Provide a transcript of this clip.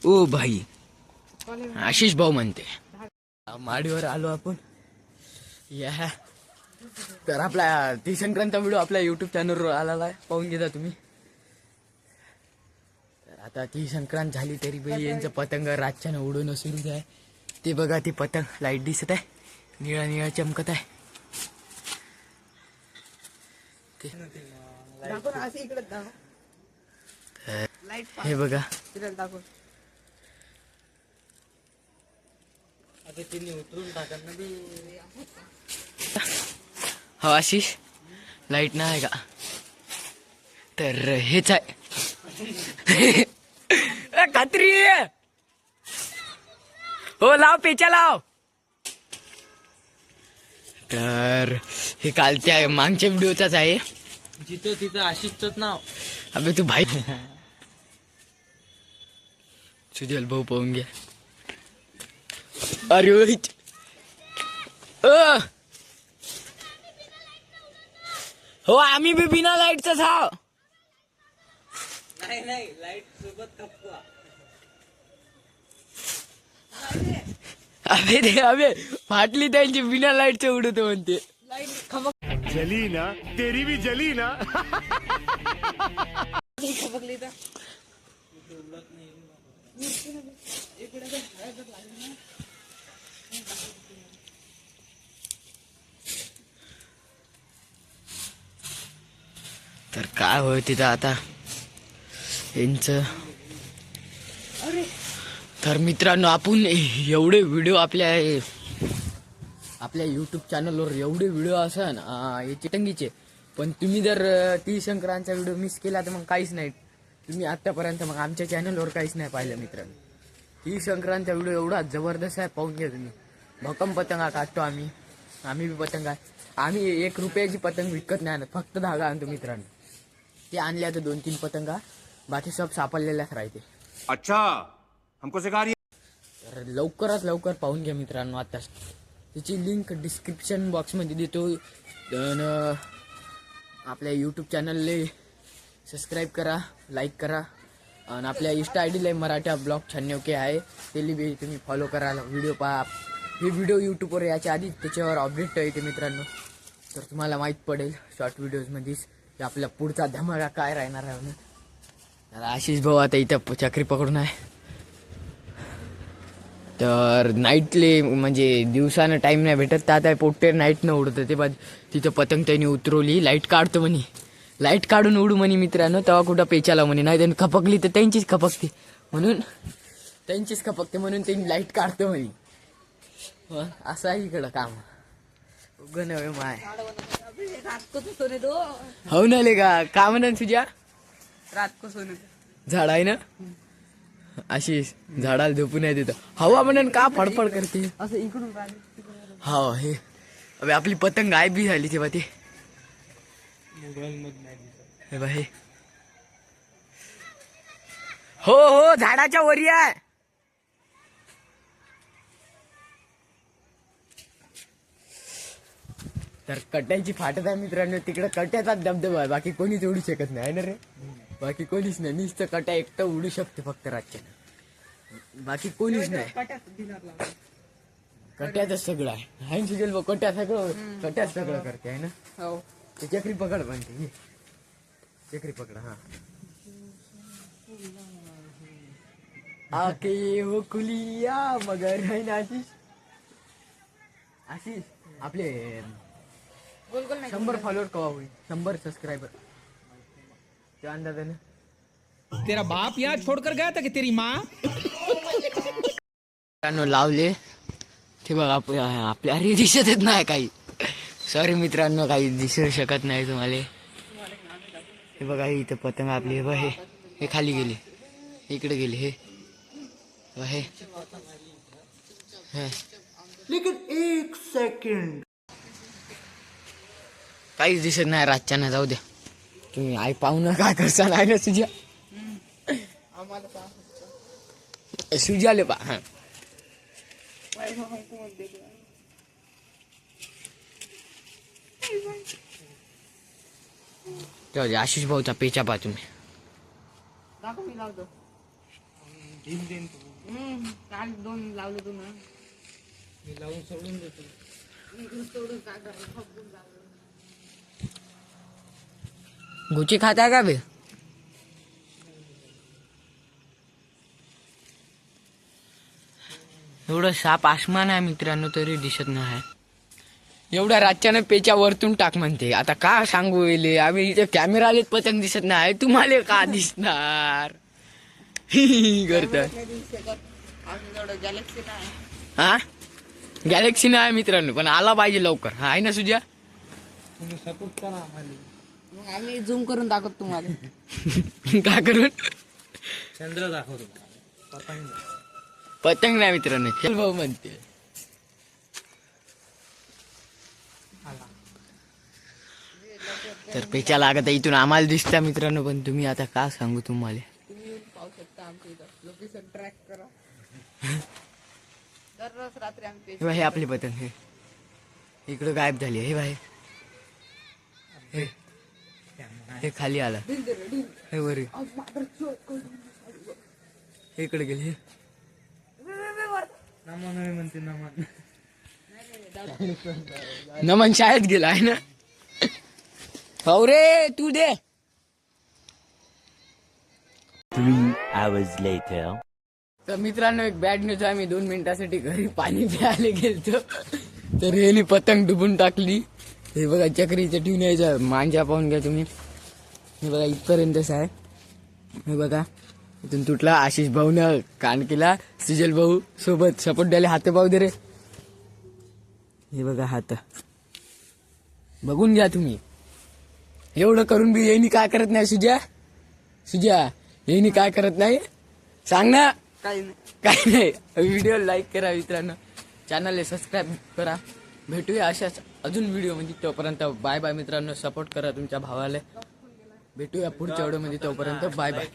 ओ भाई आशिष भाऊ म्हणते. माडीवर आलो आपण. या तर आपला ती संक्रांतचा व्हिडिओ आपल्या युट्यूब चॅनलवर आलेला आहे, पाहून घेता तुम्ही. तर आता ती संक्रांत झाली तरी बाई यांचं पतंग रातच्यानं उडवणं सुरू आहे. ते बघा ती पतंग लाईट दिसत आहे, निळा निळा चमकत आहे. हे बघा हो आशिष लाईट नाही का, तर हेच आहे खात्री. हो लाव पेचा लाव. तर हे कालच्या मागच्या व्हिडिओचाच आहे, जिथं तिथं आशिषच नाव. अबे तू भाई सुजल भाऊ पाहून घ्या. अरे हो आम्ही बी बिना लाईटच आहो. नाही लाईट सोबत कपवा. अबे ते अबे फाटली त्यांची बिना लाईटचं उडत म्हणते. जली ना तेरी भी जली ना. तर काय होय तिथं आता यांचं. तर मित्रांनो आपण एवढे व्हिडिओ आपल्या युट्यूब चॅनलवर एवढे व्हिडिओ असन याचे टंगीचे, पण तुम्ही जर ती संक्रांतचा व्हिडिओ मिस केला तर मग काहीच नाही. तुम्ही आतापर्यंत मग आमच्या चॅनलवर काहीच नाही पाहिलं मित्रांनो. ती संक्रांतचा व्हिडिओ एवढा जबरदस्त आहे, पाहून घ्या तुम्ही. भक्कम पतंगा काढतो आम्ही बी पतंग आहे. आम्ही 1 रुपयाची पतंग विकत नाही आणत, फक्त धागा आणतो मित्रांनो. ते आणल्या तर 2-3 पतंगा, बाकी सब सापडलेल्याच राहते. अच्छा हमको सिखा रही. तर लवकरात लवकर पाहून घ्या मित्रांनो. आता त्याची लिंक डिस्क्रिप्शन बॉक्समध्ये देतो. आपल्या यूट्यूब चॅनलला सबस्क्राईब करा, लाईक करा, आणि आपल्या Insta I Dila Maratha blog 96 आहे, त्याला बी तुम्ही फॉलो करा. व्हिडिओ पहा. हे व्हिडिओ यूट्यूबवर याच्या आधी त्याच्यावर अपडेट येते मित्रांनो, तर तुम्हाला माहीत पडेल शॉर्ट व्हिडिओजमध्येच की आपला पुढचा धमाका काय राहणार आहे म्हणून. तर आशिष भाऊ आता इथं चक्री पकडून आहे. तर नाईटले म्हणजे दिवसानं टाईम नाही भेटत, तर आता पोट्टे नाईटनं उडतं. ते बाद तिथं पतंग त्यांनी उतरवली, लाईट काढतो म्हणे, लाईट काढून उडू म्हणे मित्रांनो. तेव्हा कुठं पेचाला म्हणे, नाही त्यांनी खपकली तर त्यांचीच खपकते म्हणून त्यांनी लाईट काढतो म्हणे. असं आहे इकडं काम. उगं नव्हे माय हो ना ले का म्हणून तुझ्या रात को सोने झाड आहे ना आशिष, झाडाला झोपून आहे तिथं. हवा म्हणून का फडफड करते असं इकडून हा. हे अबे आपली पतंग गायब बी झाली तेव्हा ते. हे बा हे हो झाडाच्या वरी आहे. तर कट्ट्यांची फाटत आहे मित्रांनो. तिकडे कट्ट्याचाच धबधबा आहे, बाकी कोणीच उडू शकत नाही ना रे. बाकी कोणीच नाही, नुसतं कट्या एकटं उडू शकते फक्त रातच्या, बाकी कोणीच नाही. कट्यातच सगळं आहे सुजल भाऊ. कट्यात सगळं करते आहे ना. हो ते चक्री पकड म्हणते, चक्री पकड. हा आके हो कुलिया मगर है ना आशिष आपले 100 फॉलोअर कवा होईल, 100 सबस्क्रायबर त्या अंदाजाने. तेरा बाप यहाँ छोड़कर गया था कि तेरी माँ. लावले ते बघा आपल्या अरे दिसतच नाही काही. सॉरी मित्रांनो, काही दिसू शकत नाही तुम्हाला. हे बघा इथं पतंग आपली. हे खाली गेले, इकडे गेले. हे लेकिन 1 सेकंड काहीच दिसत नाही रातच्या ना. जाऊ द्या तुम्ही, आई पाहुणं काय करसा नाही ना सुजा. सुजाले पा हा आशिष भाऊचा पेचा पा तुम्ही. काल 2 लावले तू ना मी लावून सोडून देतो. गुची खाता का बे एवढं साप आसमान आहे मित्रांनो तरी दिसत नाही. एवढ्या रातच्यानं पेच्या वरतून टाक म्हणते. आता का सांगू येले आम्ही इथे कॅमेरा आलेत पतंग दिसत नाही तुम्हाला का दिसणार करत हा गॅलेक्सी नाही मित्रांनो पण आला पाहिजे लवकर. हा आहे ना सुजा तुम्ही सपोर्ट करा आम्हाला. आम्ही झूम करून दाखवतो तुम्हाला का करून चंद्र दाखवतो पतंग. पतंग नाही मित्रांनो खेळ भाऊ म्हणते. तर पेच्या लागत इथून आम्हाला दिसता मित्रांनो पण तुम्ही आता का सांगू तुम्हाला. पाहू शकता आमच्या इथं लोकेशन ट्रॅक करा. दररोज रात्री आम्ही हे आपली पतंग हे इकडं गायब झाली हे भाई हे खाली आला हे वर इकडे गेले नमन म्हणते नमन. नमन शाळेत गेला आहे ना. हो रे तू दे. 3 hours later. तर मित्रांनो एक बॅड न्यूज आहे. मी 2 मिनिटासाठी घरी पाणी प्यायला गेलतो तर रेनी पतंग डुबून टाकली. हे बघा चक्रीचं ट्यून यायचं मांजा पाहून घ्या तुम्ही. हे बघा इथपर्यंतच आहे. हे बघा इथून तुटला. आशिष भाऊनं कान केला. सुजल भाऊ सोबत सपोर्ट द्यायला हात पाहू दे रे. हे बघा हात बघून घ्या तुम्ही. एवढं करून बी येईनी काय करत नाही सुजा. सुजा येईनी काय करत नाही सांग ना. काही नाही. व्हिडिओ लाईक करा मित्रांनो. चॅनलला सबस्क्राईब करा. भेटूया अशाच अजून व्हिडिओ म्हणजे तोपर्यंत बाय बाय मित्रांनो. सपोर्ट करा तुमच्या भावाला. भेटूया पुढच्या व्हिडिओ मध्ये तोपर्यंत बाय बाय.